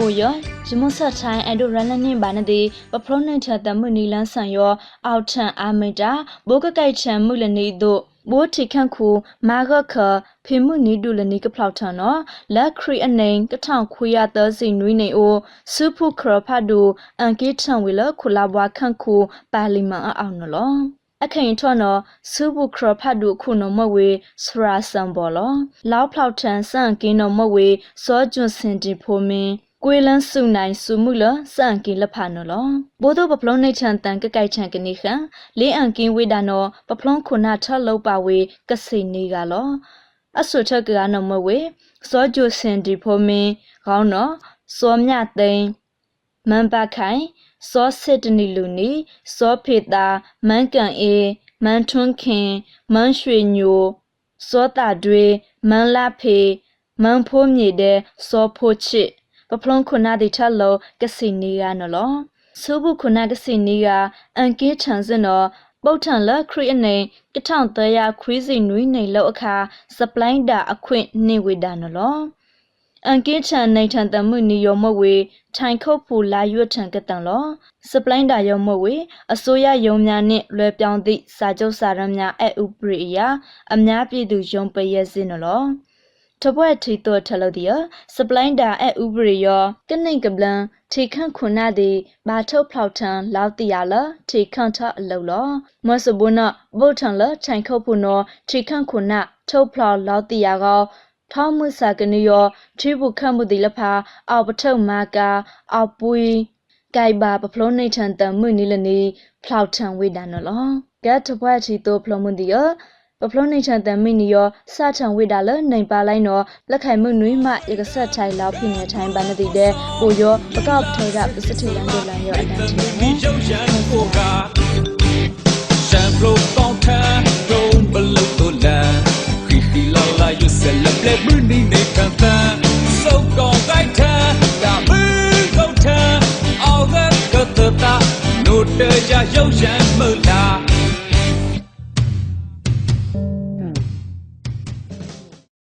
ပိုယောဂျမဆတ်ချိုင်းအဒိုရလနင်းဘာနဒီပဖလုံးနဲ့ချတမှုနီလန်းဆန်ယောအောက်ထန်အာမီတာဘိုးကကိုက်ချံမှုလနေတို့ဘိုးထိခန့်ခုမာဂခဖေမှုနီဒူလနီကဖလောက်ထန်နော်လက်ခရီအနေကထောင်ခွေရသစီနွိနေအိုစုဖုခရဖတ်ဒူအန်ကေထံဝီလခုလာဘွားခန့်ခုပါလီမန်အောင်နော်အခရင်ထော်နော်စုဘုခရဖတ်ဒူခုနမဝေစရာဆံဘောလောလောက်ဖလောက်ထန်စန်ကင်းနော်မဝေစောကျွန်းစင်တီဖိုမင်းကွေလန်းစုနိုင်စုမှုလစန်ကင်းလဖာနော်လောဘိုးတို့ပပလုံးနေချန်တန်ကကိုက်ချန်ကနေခန်လေးအန်ကင်းဝေဒါနော်ပပလုံးခုနာထလောက်ပါဝေကစိနေကလောအဆုထကရနော်မဝေစောကျွန်းစင်တီဖိုမင်းခေါင်းနော်စောမြသိန်းမန်ပါခိုင်စောစစ်တနီလူနီစောဖေတာမန်ကန်အေမန်ထွန်းခင်မန်ရွှေညိုစောတာတွေမန်လာဖေမန်ဖိုးမြေတဲ့စောဖိုးချစ်ပပလုံးခုနာဒီထလောကစီနီကနော်လောစုဘုခုနာကစီနီကအန်ကေးထန်စင်နော်ပုတ်ထန်လခရီအနေကထောင်တရခွေးစီနွိနေလောက်အခါစပလိုင်းတာအခွင့်နေဝေတာနော်လောအန်ကေးချန်နိုင်ထန်တမှုနီယောမဝေထိုင်ခုတ်ဖူလာရွတ်ထန်ကတန်လောစပလိုင်းတာယောမဝေအစိုးရယုံများနှင့်လွယ်ပြောင်းသည့်စာချုပ်စာတမ်းများအဥပရိယအများပြည်သူယုံပရဲစင်းနော်လောတပွဲထီတော့ထလို့ဒီစပလိုင်းတာအဥပရိယကနေကပလန်ထီခန့်ခုနာဒီဘာထုတ်ဖောက်ထန်လောက်တီရလထီခန့်ထအလောက်လောမစဘုနာဘုထန်လထိုင်ခုတ်ဖူနော်ထီခန့်ခုနာထုတ်ဖောက်လောက်တီရကောထောင်းမှုစာကနေယောထီဘူးခန့်မှုဒီလဖာအောက်ပထုံမာကာအောက်ပွီไก่บาปพลนในทันตมือนี้ละนี่พลาวทังเวดานอลแกทบว่าทีโตพลมุนดิยปพลนในทันตมือนี้ยสาทังเวดาละในปาไลนอละไข่มือนุ้ยมาเอกสัตไทยลาวพิเนไทยบานติเดโปยปะกอบไทยระปสถิลันเดลันยออันนั้นทีฉันโปรกองแท้โดนบลุตุลาခိခိလာလာယဆလပလက်มือนี้ในทันตစုပ်ကောင်ไก่แท้ตามือကုန်แท้အောက်ကတတာနိုတကြရုပ်ရံမလာ